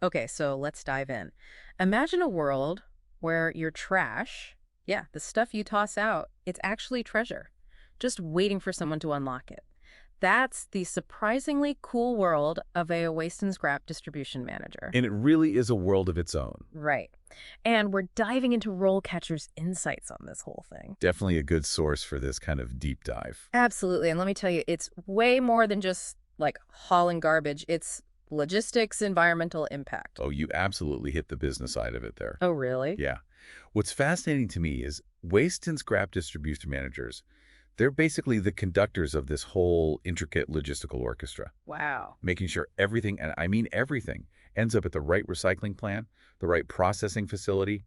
Okay, so let's dive in. Imagine a world where your trash, yeah, the stuff you toss out, it's actually treasure, just waiting for someone to unlock it. That's the surprisingly cool world of a waste and scrap distribution manager. And it really is a world of its own. Right. And we're diving into RoleCatcher's insights on this whole thing. Definitely a good source for this kind of deep dive. Absolutely. And let me tell you, it's way more than just like hauling garbage. It's logistics, environmental impact. Oh, you absolutely hit the business side of it there. Oh, really? Yeah. What's fascinating to me is waste and scrap distribution managers, they're basically the conductors of this whole intricate logistical orchestra, Wow. making sure everything, and I mean everything, ends up at the right recycling plant, the right processing facility,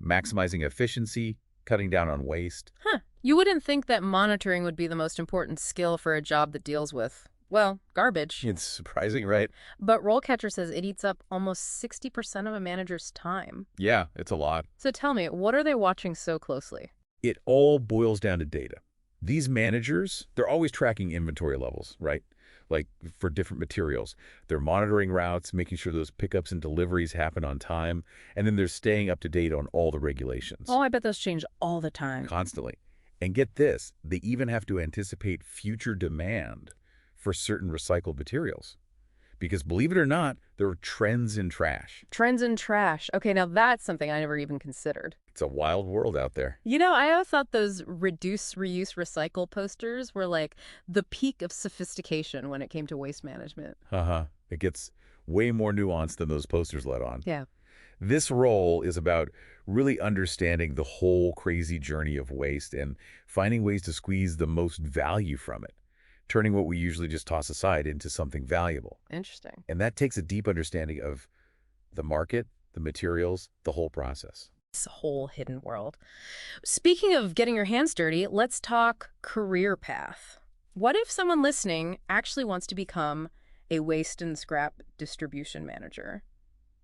maximizing efficiency, cutting down on waste. Huh. You wouldn't think that monitoring would be the most important skill for a job that deals with, well, garbage. It's surprising, right? But RoleCatcher says it eats up almost 60% of a manager's time. Yeah, it's a lot. So tell me, what are they watching so closely? It all boils down to data. These managers, they're always tracking inventory levels, right? Like for different materials. They're monitoring routes, making sure those pickups and deliveries happen on time, and then they're staying up to date on all the regulations. Oh, I bet those change all the time. Constantly. And get this, they even have to anticipate future demand for certain recycled materials. Because believe it or not, there are trends in trash. Trends in trash. Okay, now that's something I never even considered. It's a wild world out there. You know, I always thought those reduce, reuse, recycle posters were like the peak of sophistication when it came to waste management. Uh-huh. It gets way more nuanced than those posters let on. Yeah. This role is about really understanding the whole crazy journey of waste and finding ways to squeeze the most value from it, turning what we usually just toss aside into something valuable. Interesting. And that takes a deep understanding of the market, the materials, the whole process. This whole hidden world. Speaking of getting your hands dirty, let's talk career path. What if someone listening actually wants to become a waste and scrap distribution manager?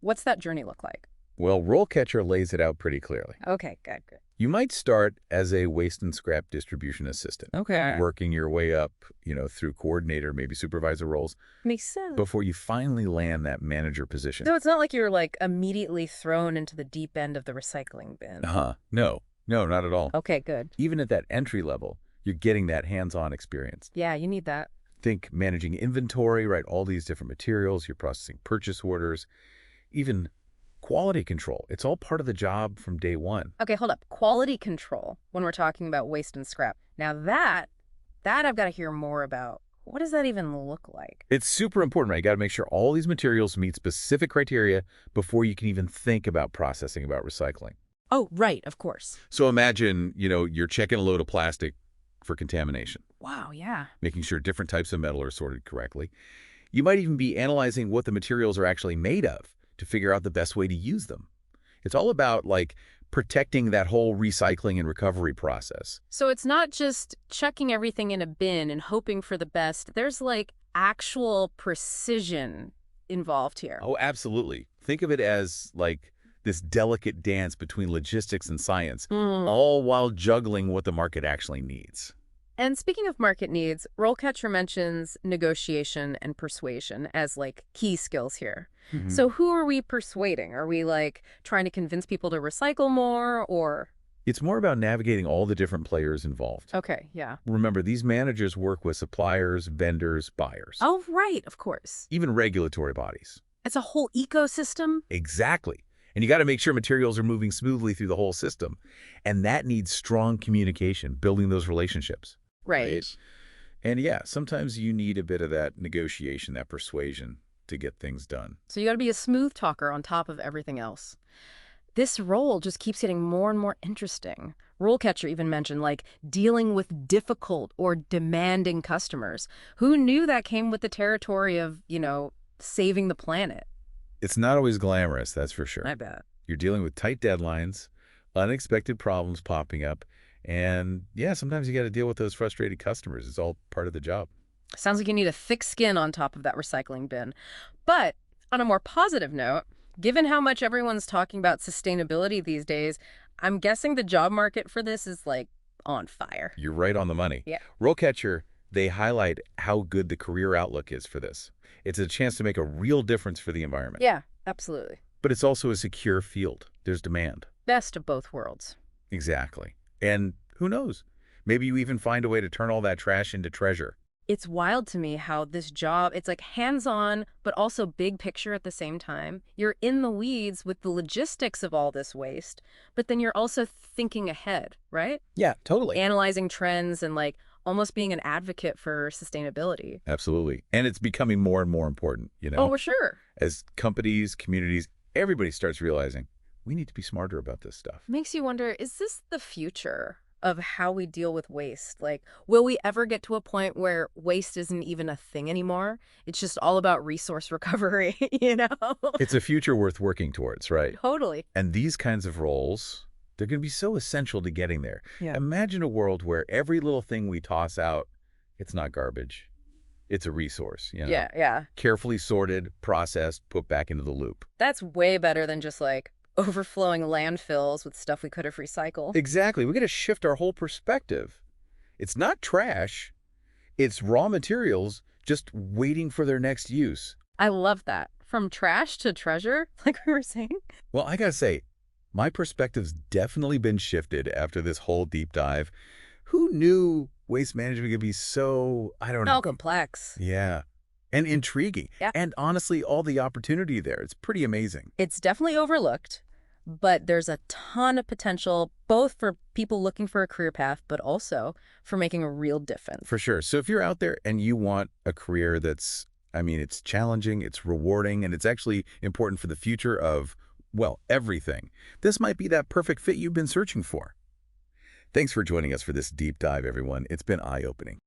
What's that journey look like? Well, RoleCatcher lays it out pretty clearly. Okay, good. You might start as a waste and scrap distribution assistant, Okay. working your way up, through coordinator, maybe supervisor roles, Makes sense. before you finally land that manager position. So it's not like you're like immediately thrown into the deep end of the recycling bin. Uh-huh. No, not at all. Okay, good. Even at that entry level, you're getting that hands-on experience. Yeah, you need that. Think managing inventory, right? All these different materials, you're processing purchase orders, even quality control. It's all part of the job from day one. Okay, hold up. Quality control when we're talking about waste and scrap. Now that I've got to hear more about. What does that even look like? It's super important, right? You got to make sure all these materials meet specific criteria before you can even think about processing, about recycling. Oh, right, of course. So imagine, you're checking a load of plastic for contamination, Wow, yeah. making sure different types of metal are sorted correctly. You might even be analyzing what the materials are actually made of to figure out the best way to use them. It's all about, protecting that whole recycling and recovery process. So it's not just chucking everything in a bin and hoping for the best. There's actual precision involved here. Oh, absolutely. Think of it as, this delicate dance between logistics and science, all while juggling what the market actually needs. And speaking of market needs, RoleCatcher mentions negotiation and persuasion as key skills here. So who are we persuading? Are we trying to convince people to recycle more or? It's more about navigating all the different players involved. Okay, yeah. Remember, these managers work with suppliers, vendors, buyers, Oh, right, of course. even regulatory bodies. It's a whole ecosystem. Exactly. And you got to make sure materials are moving smoothly through the whole system. And that needs strong communication, building those relationships. Right. And yeah, sometimes you need a bit of that negotiation, that persuasion to get things done. So you got to be a smooth talker on top of everything else. This role just keeps getting more and more interesting. RoleCatcher even mentioned dealing with difficult or demanding customers. Who knew that came with the territory of, saving the planet? It's not always glamorous, that's for sure. I bet. You're dealing with tight deadlines, unexpected problems popping up, and yeah, sometimes you got to deal with those frustrated customers. It's all part of the job. Sounds like you need a thick skin on top of that recycling bin. But on a more positive note, given how much everyone's talking about sustainability these days, I'm guessing the job market for this is on fire. You're right on the money. Yeah. RoleCatcher, they highlight how good the career outlook is for this. It's a chance to make a real difference for the environment. Yeah, Absolutely. But it's also a secure field. There's demand. Best of both worlds. Exactly. And who knows? Maybe you even find a way to turn all that trash into treasure. It's wild to me how this job, it's like hands-on, but also big picture at the same time. You're in the weeds with the logistics of all this waste, but then you're also thinking ahead, right? Yeah, totally. Analyzing trends and like almost being an advocate for sustainability. Absolutely. And it's becoming more and more important, Oh, for sure. as companies, communities, everybody starts realizing we need to be smarter about this stuff. Makes you wonder, is this the future of how we deal with waste? Like, will we ever get to a point where waste isn't even a thing anymore? It's just all about resource recovery, you know? It's a future worth working towards, right? Totally. And these kinds of roles, they're going to be so essential to getting there. Yeah. Imagine a world where every little thing we toss out, it's not garbage. It's a resource, Yeah, yeah. carefully sorted, processed, put back into the loop. That's way better than just like overflowing landfills with stuff we could have recycled. Exactly. We got to shift our whole perspective. It's not trash. It's raw materials just waiting for their next use. I love that. From trash to treasure, like we were saying. Well, I gotta say, my perspective's definitely been shifted after this whole deep dive. Who knew waste management could be so, I don't know. How complex. Yeah. And intriguing. Yeah. And honestly, all the opportunity there. It's pretty amazing. It's definitely overlooked, but there's a ton of potential, both for people looking for a career path, but also for making a real difference. For sure. So if you're out there and you want a career that's, it's challenging, it's rewarding, and it's actually important for the future of, well, everything, this might be that perfect fit you've been searching for. Thanks for joining us for this deep dive, everyone. It's been eye-opening.